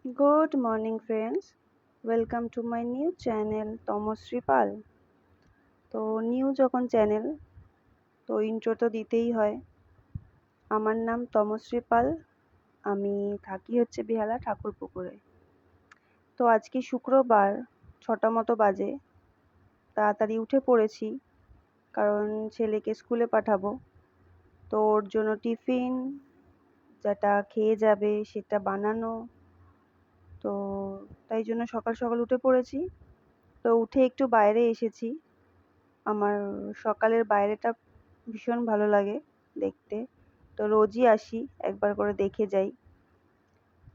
Good morning, friends. Welcome to my new channel, Tamashree পাল। তো new যখন channel, তো intro তো দিতেই হয়। আমার নাম তমশ্রী পাল। আমি থাকি হচ্ছে বেহালা ঠাকুরপুকুরে। তো আজকে শুক্রবার 6টা মতো বাজে। তাড়াতাড়ি উঠে পড়েছি, কারণ ছেলেকে স্কুলে পাঠাবো। তো ওর জন্য টিফিন যেটা খেয়ে যাবে সেটা বানানো। তো তাই জন্য সকাল সকাল উঠে পড়েছি। তো উঠে একটু বাইরে এসেছি। আমার সকালের বাইরেটা ভীষণ ভালো লাগে দেখতে। তো রোজই আসি, একবার করে দেখে যাই।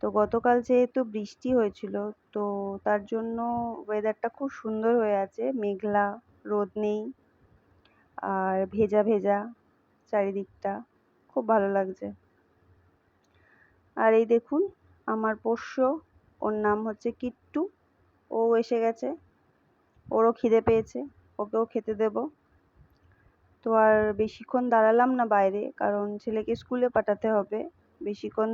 তো গতকাল যেহেতু বৃষ্টি হয়েছিল, তো তার জন্য ওয়েদারটা খুব সুন্দর হয়ে আছে, মেঘলা, রোদ নেই, আর ভেজা ভেজা চারিদিকটা, খুব ভালো লাগছে। আর এই দেখুন, আমার পোষ্য, ওর নাম হচ্ছে কিট্টু। ও এসে গেছে, ওরও খিদে পেয়েছে, ওকেও খেতে দেবো। তো আর বেশিক্ষণ দাঁড়ালাম না বাইরে, কারণ ছেলেকে স্কুলে পাঠাতে হবে। বেশিক্ষণ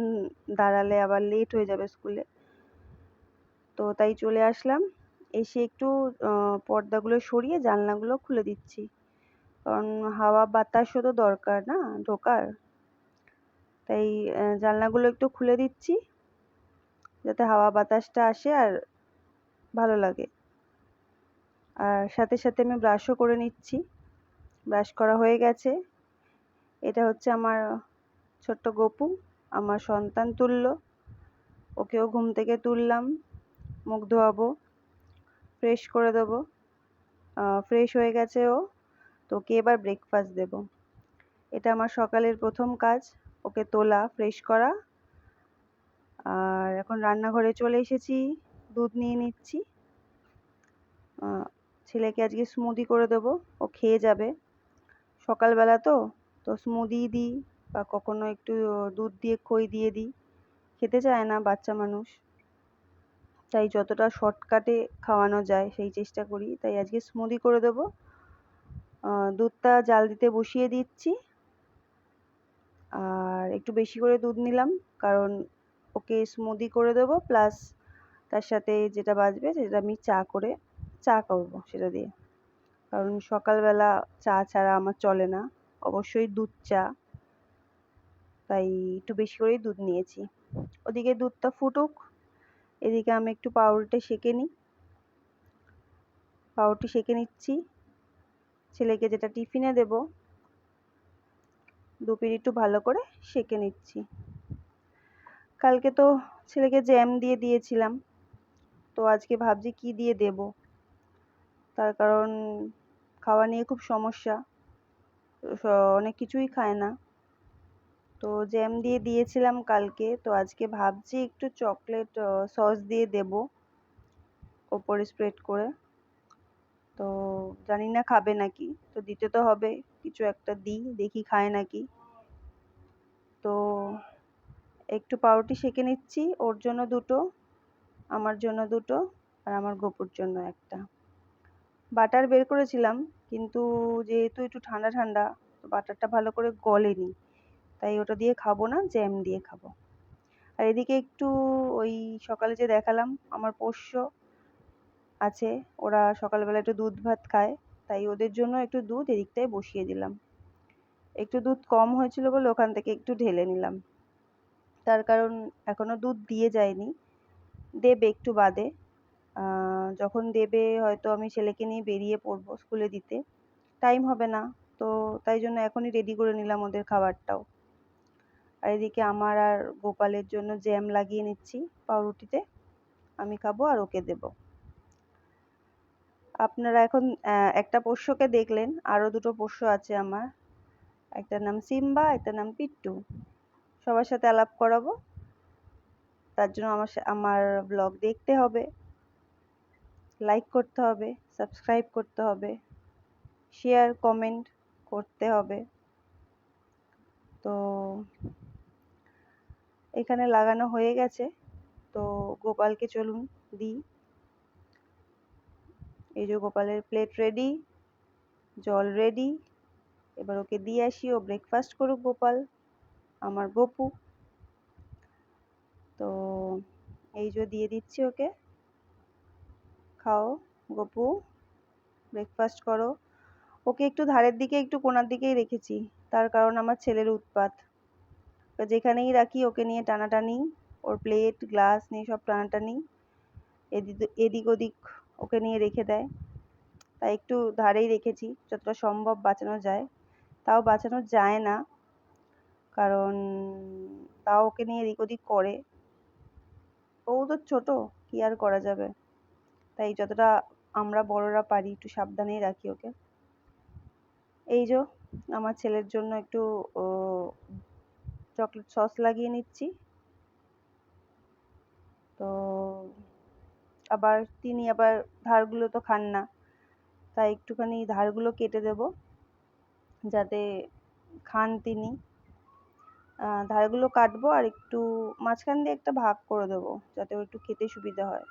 দাঁড়ালে আবার লেট হয়ে যাবে স্কুলে। তো তাই চলে আসলাম। এসে একটু পর্দাগুলো সরিয়ে জানলাগুলো খুলে দিচ্ছি, কারণ হাওয়া বাতাসও তো দরকার না ঢোকার। তাই জানলাগুলো একটু খুলে দিচ্ছি, যাতে হাওয়া বাতাসটা আসে আর ভালো লাগে। আর সাথে সাথে আমি ব্রাশও করে নিচ্ছি। ব্রাশ করা হয়ে গেছে। এটা হচ্ছে আমার ছোট্ট গপু, আমার সন্তান তুল্য। ওকেও ঘুম থেকে তুললাম, মুখ ধোয়াবো, ফ্রেশ করে দেবো। ফ্রেশ হয়ে গেছে ও, তো ওকে এবার ব্রেকফাস্ট দেব। এটা আমার সকালের প্রথম কাজ, ওকে তোলা, ফ্রেশ করা। আর এখন রান্নাঘরে চলে এসেছি, দুধ নিয়ে নিচ্ছি। ছেলেকে আজকে স্মুদি করে দেবো, ও খেয়ে যাবে। সকালবেলা তো তো স্মুদি দিই, বা কখনো একটু দুধ দিয়ে খই দিয়ে দিই। খেতে চায় না বাচ্চা মানুষ, তাই যতটা শর্টকাটে খাওয়ানো যায় সেই চেষ্টা করি। তাই আজকে স্মুদি করে দেবো। দুধটা জাল দিতে বসিয়ে দিচ্ছি, আর একটু বেশি করে দুধ নিলাম, কারণ ওকে স্মুদি করে দেবো, প্লাস তার সাথে যেটা বাজবে সেটা আমি চা করবো সেটা দিয়ে। কারণ সকালবেলা চা ছাড়া আমার চলে না, অবশ্যই দুধ চা। তাই একটু বেশি করেই দুধ নিয়েছি। ওদিকে দুধটা ফুটুক, এদিকে আমি একটু পাউরুটি সেঁকে নিচ্ছি। ছেলেকে যেটা টিফিনে দেব, দুপির একটু ভালো করে সেঁকে নিচ্ছি। কালকে তো ছেলেকে জ্যাম দিয়ে দিয়েছিলাম, তো আজকে ভাবছি কি দিয়ে দেব। তার কারণ খাওয়া নিয়ে খুব সমস্যা, অনেক কিছুই খায় না। তো জ্যাম দিয়ে দিয়েছিলাম কালকে, তো আজকে ভাবছি একটু চকলেট সস দিয়ে দেব ওপরে স্প্রেড করে। তো জানি না খাবে নাকি, তো দিতে তো হবে, কিছু একটা দিই, দেখি খায় নাকি। তো একটু পাউরুটি সেঁকে নিচ্ছি, ওর জন্য দুটো, আমার জন্য দুটো, আর আমার গপুর জন্য একটা। বাটার বের করেছিলাম, কিন্তু যেহেতু একটু ঠান্ডা ঠান্ডা, বাটারটা ভালো করে গলেনি, তাই ওটা দিয়ে খাবো না, জ্যাম দিয়ে খাবো। আর এদিকে একটু ওই সকালে যে দেখালাম আমার পোষ্য আছে, ওরা সকালবেলা একটু দুধ ভাত খায়, তাই ওদের জন্য একটু দুধ এদিকটায় বসিয়ে দিলাম। একটু দুধ কম হয়েছিল বলে ওখান থেকে একটু ঢেলে নিলাম। তার কারণ এখনো দুধ দিয়ে যায়নি, দেবে একটু বাদে। যখন দেবে হয়তো আমি ছেলেকে নিয়ে বেরিয়ে পড়বো স্কুলে দিতে, টাইম হবে না। তো তাই জন্য এখনই রেডি করে নিলাম ওদের খাবারটাও। আর এদিকে আমার আর গোপালের জন্য জ্যাম লাগিয়ে নিচ্ছি পাউরুটিতে, আমি খাবো আর ওকে দেবো। আপনারা এখন একটা পোষ্যকে দেখলেন, আরও দুটো পোষ্য আছে আমার। একটার নাম সিম্বা, একটার নাম পিট্টু। সবার সাথে আলাপ করাবো, তার জন্য আমার ব্লগ দেখতে হবে, লাইক করতে হবে, সাবস্ক্রাইব করতে হবে, শেয়ার কমেন্ট করতে হবে। তো এখানে লাগানো হয়ে গেছে, তো গোপালকে চলুন দিই। এই যে গোপালের প্লেট রেডি, জল রেডি, এবার ওকে দিয়ে আসি, ও ব্রেকফাস্ট করুক গোপাল, আমার গপু। তো এই যে দিয়ে দিচ্ছি ওকে, খাও গপু, ব্রেকফাস্ট করো। ওকে একটু ধারের দিকে একটু কোণার দিকেই রেখেছি, তার কারণ আমার ছেলের উৎপাত। যেখানেই রাখি ওকে নিয়ে টানাটানি, ওর প্লেট গ্লাস নিয়ে সব টানাটানি, এদিক ওদিক ওকে নিয়ে রেখে দেয়। তাই একটু ধারেই রেখেছি, যতটা সম্ভব বাঁচানো যায়। তাও বাঁচানো যায় না, কারণ তাও ওকে নিয়ে এদিক ওদিক করে। ও তো ছোট, কি আর করা যাবে। তাই যতটা আমরা বড়রা পারি একটু সাবধানেই রাখি ওকে। এই যে আমার ছেলের জন্য একটু চকলেট সস লাগিয়ে নিচ্ছি। তো আবার তিনি আবার ধারগুলো তো খান না, তাই একটুখানি ধারগুলো কেটে দেব যাতে খান তিনি। ধারগুলো কাটবো আর একটু মাঝখান দিয়ে একটা ভাগ করে দেবো যাতে ও একটু খেতে সুবিধা হয়।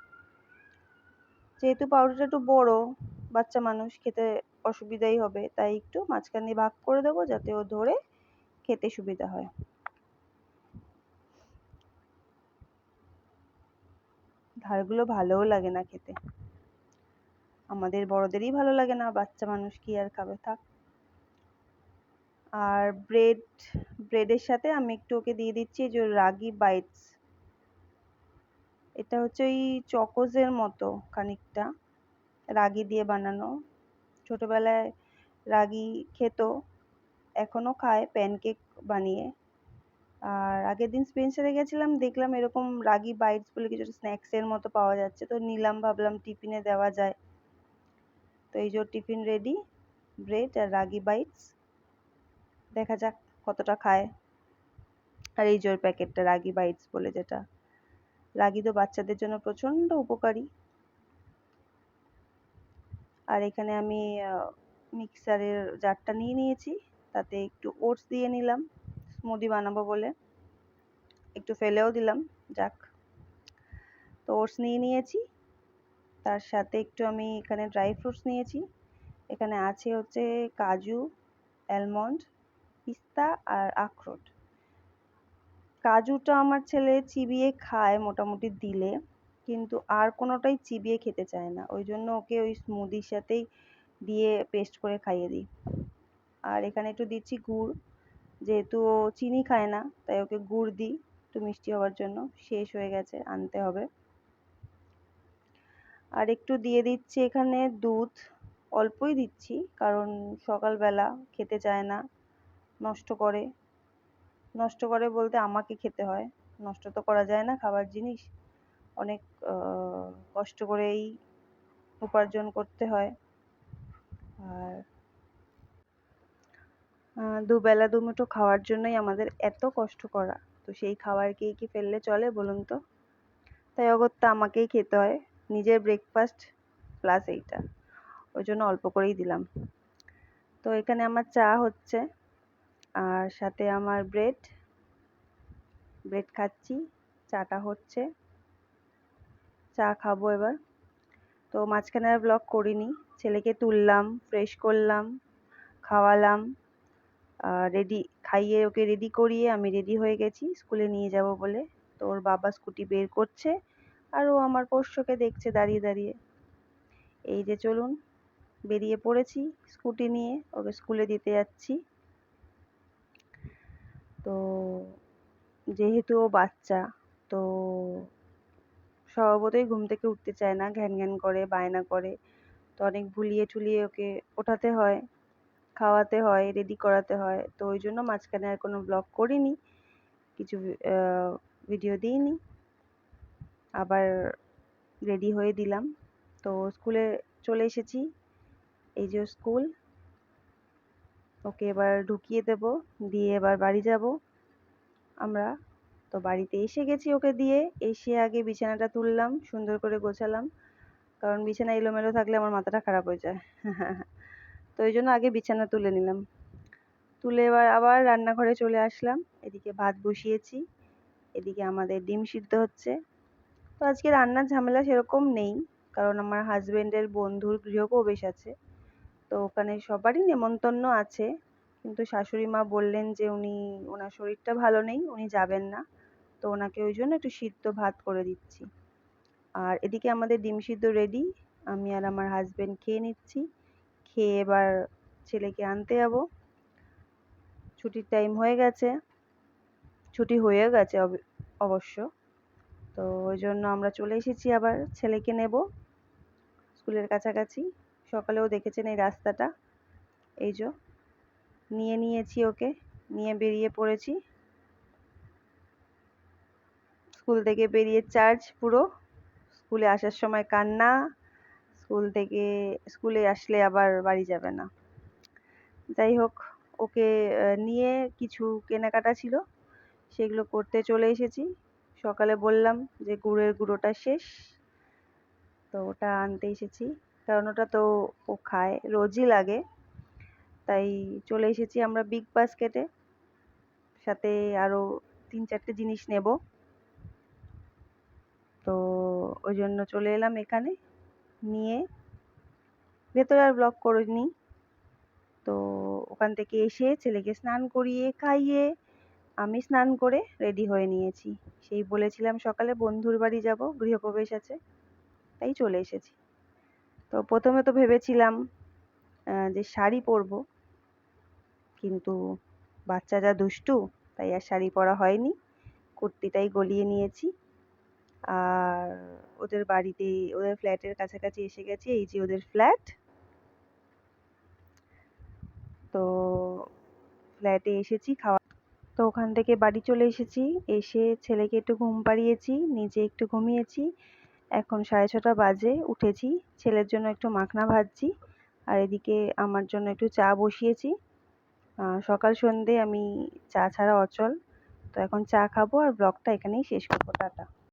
যেহেতু পাউরুটিটা একটু বড়, বাচ্চা মানুষ খেতে অসুবিধাই হবে, তাই একটু মাঝখান দিয়ে ভাগ করে দেবো যাতে ও ধরে খেতে সুবিধা হয়। ধারগুলো ভালোও লাগে না খেতে, আমাদের বড়দেরই ভালো লাগে না, বাচ্চা মানুষ কি আর খাবে, থাক। আর ব্রেডের সাথে আমি একটু ওকে দিয়ে দিচ্ছি যে রাগি বাইটস। এটা হচ্ছে ওই চকোজের মতো খানিকটা, রাগি দিয়ে বানানো। ছোটবেলায় রাগি খেত, এখনো খায় প্যানকেক বানিয়ে। আর আগের দিন স্পেন্সারে গেছিলাম, দেখলাম এরকম রাগি বাইটস বলে কিছু স্ন্যাক্সের মতো পাওয়া যাচ্ছে, তো নিলাম, ভাবলাম টিফিনে দেওয়া যায়। তো এই যে টিফিন রেডি, ব্রেড আর রাগি বাইটস, দেখা যাক কতটা খায়। আর এই যে ওর প্যাকেটটা রাগি বাইটস বলে, যেটা রাগি তো বাচ্চাদের জন্য প্রচণ্ড উপকারী। আর এখানে আমি মিক্সারের জারটা নিয়ে নিয়েছি, তাতে একটু ওটস দিয়ে নিলাম স্মুদি বানাবো বলে, একটু ফেলেও দিলাম, যাক। তো ওটস নিয়ে নিয়েছি, তার সাথে একটু আমি এখানে ড্রাই ফ্রুটস নিয়েছি। এখানে আছে হচ্ছে কাজু, অ্যালমন্ড, পিস্তা আর আখরোট। কাজুটা আমার ছেলে চিবিয়ে খায় মোটামুটি দিলে, কিন্তু আর কোনোটাই চিবিয়ে খেতে চায় না, ওই জন্য ওকে ওই স্মুদির সাথেই দিয়ে পেস্ট করে খাইয়ে দিই। আর এখানে একটু দিচ্ছি গুড়, যেহেতু ও চিনি খায় না তাই ওকে গুড় দিই একটু মিষ্টি হওয়ার জন্য, শেষ হয়ে গেছে, আনতে হবে। আর একটু দিয়ে দিচ্ছি এখানে দুধ, অল্পই দিচ্ছি কারণ সকালবেলা খেতে চায় না, নষ্ট করে। নষ্ট করে বলতে আমাকে খেতে হয়, নষ্ট তো করা যায় না খাবার জিনিস, অনেক কষ্ট করেই উপার্জন করতে হয়। আর দুবেলা দুমুঠো খাওয়ার জন্যই আমাদের এত কষ্ট করা, তো সেই খাবারকেই কি ফেললে চলে বলুন তো? তাই অগত্যা আমাকেই খেতে হয়, নিজের ব্রেকফাস্ট প্লাস এইটা, ওই জন্য অল্প করেই দিলাম। তো এখানে আমার চা হচ্ছে, আর সাথে আমার ব্রেড খাচ্ছি, চাটা হচ্ছে, চা খাবো এবার। তো মাঝখানে আর ব্লগ করিনি, ছেলেকে তুললাম, ফ্রেশ করলাম, খাওয়ালাম, খাইয়ে ওকে রেডি করিয়ে আমি রেডি হয়ে গেছি স্কুলে নিয়ে যাব বলে। তো ওর বাবা স্কুটি বের করছে আর ও আমার পোষ্যকে দেখছে দাঁড়িয়ে দাঁড়িয়ে। এই যে চলুন, বেরিয়ে পড়েছি স্কুটি নিয়ে, ওকে স্কুলে দিতে যাচ্ছি। তো যেহেতু ও বাচ্চা, তো স্বভাবতই ঘুম থেকে উঠতে চায় না, ঘ্যান ঘ্যান করে, বায়না করে। তো অনেক ভুলিয়ে টুলিয়ে ওকে ওঠাতে হয়, খাওয়াতে হয়, রেডি করাতে হয়। তো ওই জন্য মাঝখানে আর কোনো ব্লগ করিনি, কিছু ভিডিও দিইনি। আবার রেডি হয়ে দিলাম, তো স্কুলে চলে এসেছি। এই যে স্কুল, ওকে এবার ঢুকিয়ে দেব, দিয়ে এবার বাড়ি যাব আমরা। তো বাড়িতে এসে গেছি ওকে দিয়ে, এসে আগে বিছানাটা তুললাম, সুন্দর করে গোছালাম, কারণ বিছানা এলোমেলো থাকলে আমার মাথাটা খারাপ হয়ে যায়। তো ওই জন্য আগে বিছানা তুলে নিলাম, তুলে এবার আবার রান্নাঘরে চলে আসলাম। এদিকে ভাত বসিয়েছি, এদিকে আমাদের ডিম সিদ্ধ হচ্ছে। তো আজকে রান্নার ঝামেলা সেরকম নেই, কারণ আমার হাজবেন্ডের বন্ধুর গৃহপ্রবেশ আছে, তো ওখানে সবারই নেমন্তন্ন আছে। কিন্তু শাশুড়ি মা বললেন যে ওনার শরীরটা ভালো নেই, উনি যাবেন না, তো তো ওনাকে ওই জন্য একটু সিদ্ধ ভাত করে দিচ্ছি। আর এদিকে আমাদের ডিম সিদ্ধ রেডি। আমি আর আমার হাজবেন্ড খেয়ে নিচ্ছি। খেয়ে এবার ছেলেকে আনতে যাব। ছুটির টাইম হয়ে গেছে, ছুটি হয়ে গেছে অবশ্য। তো ওই জন্য আমরা চলে এসেছি আবার ছেলেকে নেব স্কুলের কাছাকাছি। সকালেও দেখেছেন এই রাস্তাটা, এই যে নিয়ে নিয়েছি ওকে, নিয়ে বেরিয়ে পড়েছি। স্কুল থেকে বেরিয়ে চার্জ পুরো, স্কুলে আসার সময় কান্না, স্কুলে আসলে আবার বাড়ি যাবে না। যাই হোক, ওকে নিয়ে কিছু কেনাকাটা ছিল, সেগুলো করতে চলে এসেছি। সকালে বললাম যে গুড়ের গুঁড়োটা শেষ, তো ওটা আনতে এসেছি, কারণ ওটা তো ও খায়, রোজই লাগে। তাই চলে এসেছি আমরা বিগ বাস্কেটে, সাথে আরও 3-4টে জিনিস নেব। তো ওই জন্য চলে এলাম এখানে নিয়ে, ভেতরে আর ব্লগ করিনি। তো ওখান থেকে এসে ছেলেকে স্নান করিয়ে খাইয়ে আমি স্নান করে রেডি হয়ে নিয়েছি। সেই বলেছিলাম সকালে বন্ধুর বাড়ি যাব, গৃহপ্রবেশ আছে, তাই চলে এসেছি। তো প্রথমে তো ভেবেছিলাম যে শাড়ি পরবো, কিন্তু বাচ্চা যা দুষ্টু, তাই আর শাড়ি পরা হয়নি, কুর্তিটাই গলিয়ে নিয়েছি। আর ওদের বাড়িতে, ওদের ফ্ল্যাটের কাছাকাছি এসে গেছি, এই যে ওদের ফ্ল্যাট। তো ফ্ল্যাটে এসেছি তো ওখান থেকে বাড়ি চলে এসেছি, এসে ছেলেকে একটু ঘুম পাড়িয়েছি, নিজে একটু ঘুমিয়েছি। এখন 6:30 বাজে, উঠেছি, ছেলের জন্য একটু মাখনা ভাজছি, আর এদিকে আমার জন্য একটু চা বসিয়েছি। সকাল সন্ধে আমি চা ছাড়া অচল। তো এখন চা খাবো আর ব্লগটা এখানেই শেষ করবো। টাটা।